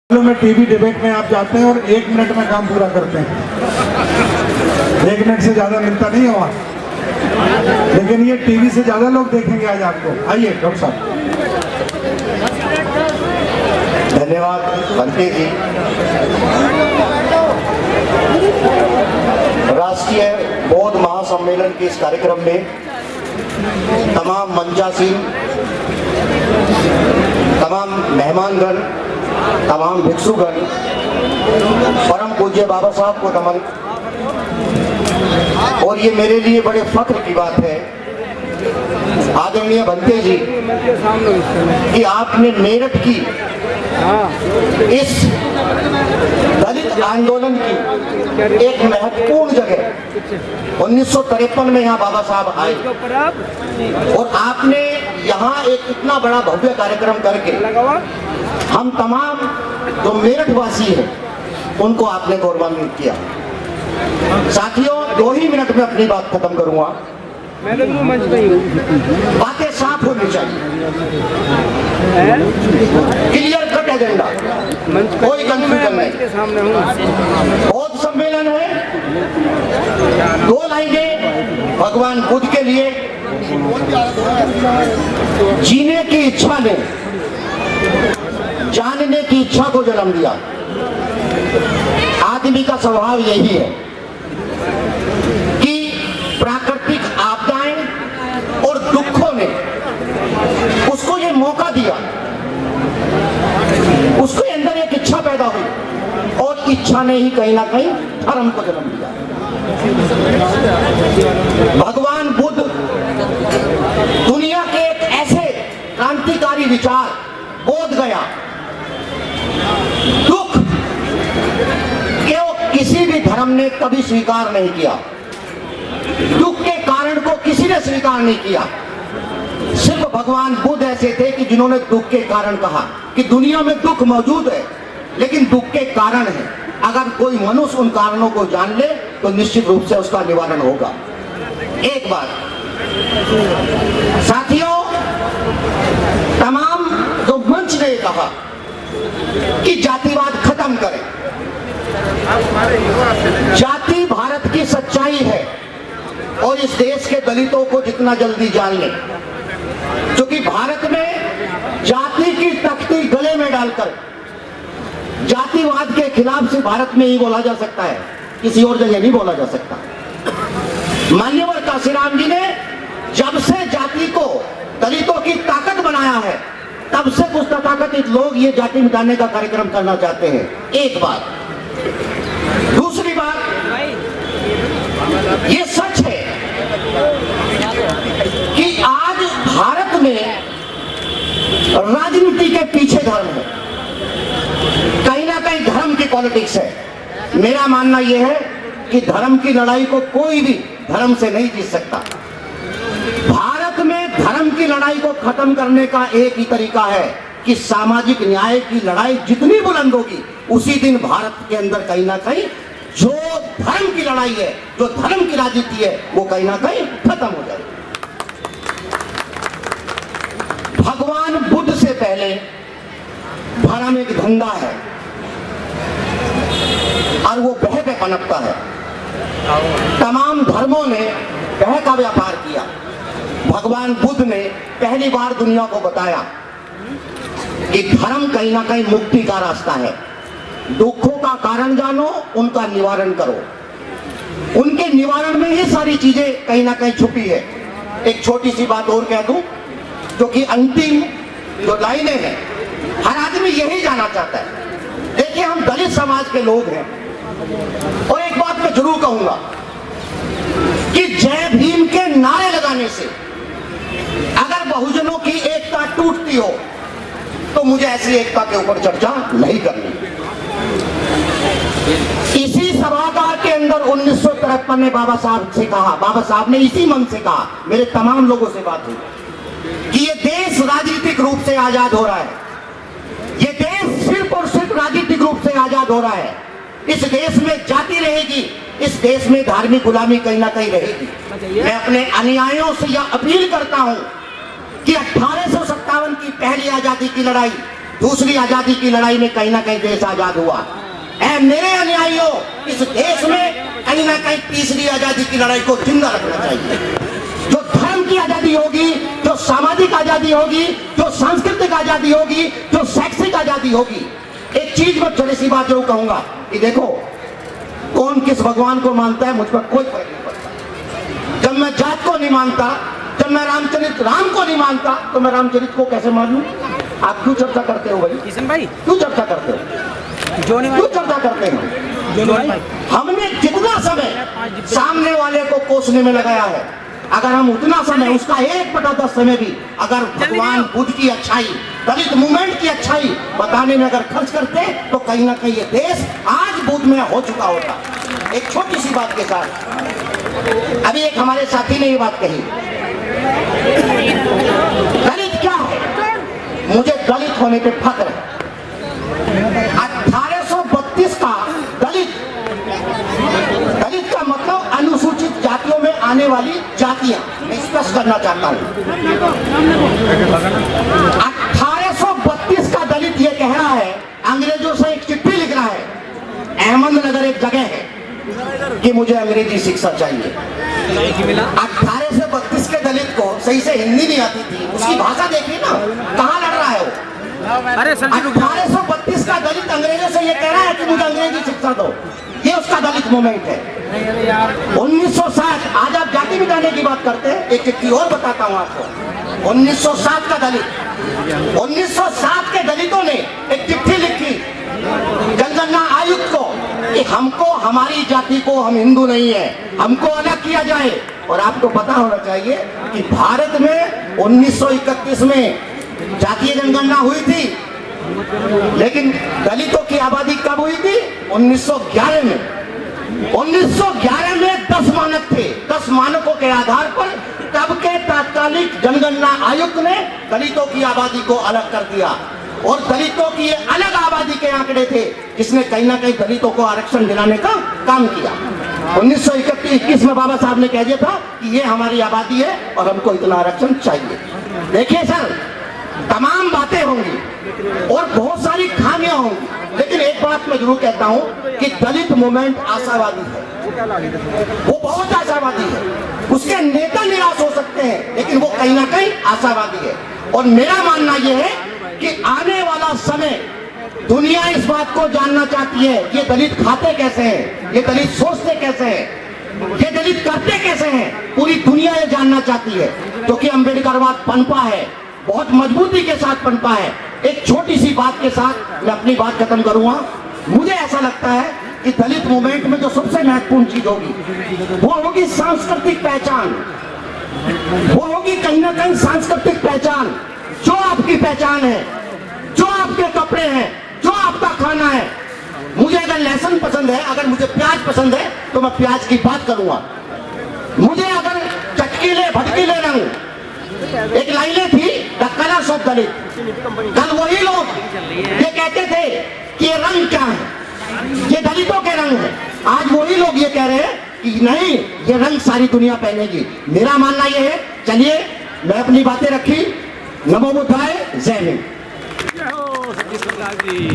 में TV debate में आप जाते हैं और 1 मिनट में काम पूरा करते हैं। 1 मिनट से ज्यादा मिलता नहीं है वहाँ, लेकिन ये टीवी से ज्यादा लोग देखेंगे आज आपको। आइए डॉक्टर साहब। धन्यवाद बंटी जी। राष्ट्रीय बौद्ध महासम्मेलन के इस कार्यक्रम में तमाम मंचासीन, तमाम मेहमानगण, तमाम भिक्षुगण, परम पूज्य बाबा साहब को नमन। और ये मेरे लिए बड़े फख्र की बात है आदरणीय भंते जी कि आपने मेरठ की इस दलित आंदोलन की एक महत्वपूर्ण जगह 1953 में यहाँ बाबा साहब आए और आपने यहाँ एक इतना बड़ा भव्य कार्यक्रम करके हम तमाम जो मेरठ वासी हैं उनको आपने गौरवान्वित किया। साथियों, 2 ही मिनट में अपनी बात खत्म करूंगा। बातें साफ होनी चाहिए, क्लियर कट एजेंडा, कोई कंफ्यूजन नहीं। बौद्ध सम्मेलन है, 2 लाइनें भगवान बुद्ध के लिए। जीने की इच्छा ने जानने की इच्छा को जन्म दिया। आदमी का स्वभाव यही है कि प्राकृतिक आपदाएं और दुखों ने उसको ये मौका दिया, उसके अंदर एक इच्छा पैदा हुई और इच्छा ने ही कहीं ना कहीं धर्म को जन्म दिया। भगवान बुद्ध दुनिया के एक ऐसे क्रांतिकारी विचार बोध गया, दुख क्यों किसी भी धर्म ने कभी स्वीकार नहीं किया, दुख के कारण को किसी ने स्वीकार नहीं किया। सिर्फ भगवान बुद्ध ऐसे थे कि जिन्होंने दुख के कारण कहा कि दुनिया में दुख मौजूद है लेकिन दुख के कारण है। अगर कोई मनुष्य उन कारणों को जान ले तो निश्चित रूप से उसका निवारण होगा। एक बात साथियों, तमाम जो मंच ने कहा कि जातिवाद खत्म करें, जाति भारत की सच्चाई है और इस देश के दलितों को जितना जल्दी जान लें, क्योंकि भारत में जाति की तख्ती गले में डालकर जातिवाद के खिलाफ से भारत में ही बोला जा सकता है, किसी और जगह नहीं बोला जा सकता। मान्यवर काशीराम जी ने जब से जाति को दलितों की ताकत बनाया है तब से कुछ तथाकथित लोग ये जाति मिटाने का कार्यक्रम करना चाहते हैं। एक बात। दूसरी बात, ये सच है कि आज भारत में राजनीति के पीछे धर्म है, कहीं ना कहीं धर्म की पॉलिटिक्स है। मेरा मानना यह है कि धर्म की लड़ाई को कोई भी धर्म से नहीं जीत सकता। भारत में धर्म की लड़ाई को खत्म करने का एक ही तरीका है कि सामाजिक न्याय की लड़ाई जितनी बुलंद होगी उसी दिन भारत के अंदर कहीं ना कहीं जो धर्म की लड़ाई है, जो धर्म की राजनीति है, वो कहीं ना कहीं खत्म हो जाएगी। भगवान बुद्ध से पहले धर्म एक धंधा है और वो बह पे पनपता है। तमाम धर्मों ने बह का व्यापार किया। भगवान बुद्ध ने पहली बार दुनिया को बताया कि धर्म कहीं ना कहीं मुक्ति का रास्ता है। दुखों का कारण जानो, उनका निवारण करो। उनके निवारण में ही सारी चीजें कहीं ना कहीं छुपी है। एक छोटी सी बात और कह दूं, जो कि अंतिम जो लाइनें हैं, हर आदमी यही जानना चाहता है। देखिए, हम दलित समाज के लोग हैं और एक बात मैं जरूर कहूंगा कि जय भीम के नारे लगाने से अगर बहुजनों की एकता टूटती हो तो मुझे ऐसी एकता के ऊपर चर्चा नहीं करनी। इसी सभागार के अंदर 1953 में बाबा साहब से कहा, बाबा साहब ने इसी मन से कहा, मेरे तमाम लोगों से बात हुई कि ये देश राजनीतिक रूप से आजाद हो रहा है, ये देश सिर्फ और सिर्फ राजनीतिक रूप से आजाद हो रहा है। इस देश में जाति रहेगी, इस देश में धार्मिक गुलामी कहीं ना कहीं रहेगी। मैं अपने अनुयायियों से यह अपील करता हूं कि 1857 की पहली आजादी की लड़ाई दूसरी आजादी की लड़ाई में कहीं ना कहीं देश आजाद हुआ। ऐ मेरे अनुयायियों, इस देश में कहीं ना कहीं तीसरी आजादी की लड़ाई को जिंदा रखना चाहिए। जो धर्म की आजादी होगी, जो सामाजिक आजादी होगी, जो सांस्कृतिक आजादी होगी, जो शैक्षिक आजादी होगी। एक चीज मैं छोटी सी बात जरूर कहूंगा कि देखो, कौन किस भगवान को मानता है मुझ पर कोई फर्क नहीं पड़ता। जब मैं जात को नहीं मानता, जब मैं राम को नहीं मानता, तो मैं रामचरित को कैसे मान लूं? आप क्यों चर्चा करते हो भाई? किशन भाई क्यों चर्चा करते हो? क्यों चर्चा करते हैं? हमने जितना समय सामने वाले को कोसने में लगाया है, अगर हम उतना समय, उसका 1/10 समय भी अगर भगवान बुद्ध की अच्छाई, दलित मूवमेंट की अच्छाई बताने में अगर खर्च करते, तो कहीं ना कहीं ये देश आज बुद्ध में हो चुका होता। एक छोटी सी बात के साथ, अभी एक हमारे साथी ने ये बात कही, दलित क्या है? मुझे दलित होने पे फक्र है। 1832 का दलित का मतलब अनुसूचित जातियों में आने वाली जातियां, मैं स्पष्ट करना चाहता हूं। 1832 का दलित ये कह रहा है, अंग्रेजों से एक चिट्ठी लिख रहा है, अहमदनगर एक जगह है, कि मुझे अंग्रेजी शिक्षा चाहिए। 1832 के दलित को सही से हिंदी नहीं आती थी, उसकी भाषा देखिए ना, कहाँ लड़ रहा है वो। अरे सर 1832 का दलित अंग्रेजों से ये कह रहा है कि मुझे अंग्रेजी शिक्षा दो, ये उसका दलित मूवमेंट है। 1960, आज आप जाति मिटाने की बात करते हैं, एक चिट्ठी और बताता हूं आपको। 1907 का दलित, 1907 के दलितों ने एक चिट्ठी लिखी जनगणना आयुक्त को कि हमको, हमारी जाति को, हम हिंदू नहीं है, हमको अलग किया जाए। और आपको पता होना चाहिए कि भारत में 1931 में जातीय जनगणना हुई थी, लेकिन दलितों की आबादी कब हुई थी? 1911 में। 1911 में 10 मानक थे। 10 मानकों के आधार पर तब के तात्कालिक जनगणना आयुक्त ने दलितों की आबादी को अलग कर दिया, और दलितों की ये अलग आबादी के आंकड़े थे, जिसने कहीं ना कहीं दलितों को आरक्षण दिलाने का काम किया। 1921 में बाबा साहब ने कह दिया था कि ये हमारी आबादी है और हमको इतना आरक्षण चाहिए। देखिए सर, तमाम बातें होंगी और बहुत सारी खामियां होंगी, लेकिन एक बात मैं जरूर कहता हूं कि दलित मूवमेंट आशावादी है, वो बहुत आशावादी है। उसके नेता निराश हो सकते हैं, लेकिन वो कहीं ना कहीं आशावादी है। और मेरा मानना यह है कि आने वाला समय, दुनिया इस बात को जानना चाहती है, ये दलित खाते कैसे हैं, ये दलित सोचते कैसे हैं, ये दलित करते कैसे हैं, पूरी दुनिया ये जानना चाहती है। क्योंकि अम्बेडकरवाद पनपा है, बहुत मजबूती के साथ पनपा है। एक छोटी सी बात के साथ मैं अपनी बात खत्म करूंगा। मुझे ऐसा लगता है कि दलित मूवमेंट में जो सबसे महत्वपूर्ण चीज होगी, वो होगी सांस्कृतिक पहचान। वो होगी कहीं ना कहीं सांस्कृतिक पहचान। जो आपकी पहचान है, जो आपके कपड़े हैं, जो आपका खाना है। मुझे अगर लहसुन पसंद है, अगर मुझे प्याज पसंद है, तो मैं प्याज की बात करूंगा। मुझे अगर चटकीले भटकीले रंग, एक लाइनें थी, द कलर्स ऑफ दलित। कल वही लोग ये कहते थे कि ये रंग क्या है, ये दलितों के रंग है। आज वही लोग ये कह रहे हैं कि नहीं, ये रंग सारी दुनिया पहनेगी। मेरा मानना ये है, चलिए मैं अपनी बातें रखी। नमो बुद्धाय, जय हिंद। जय हो सच्ची सरकार जी।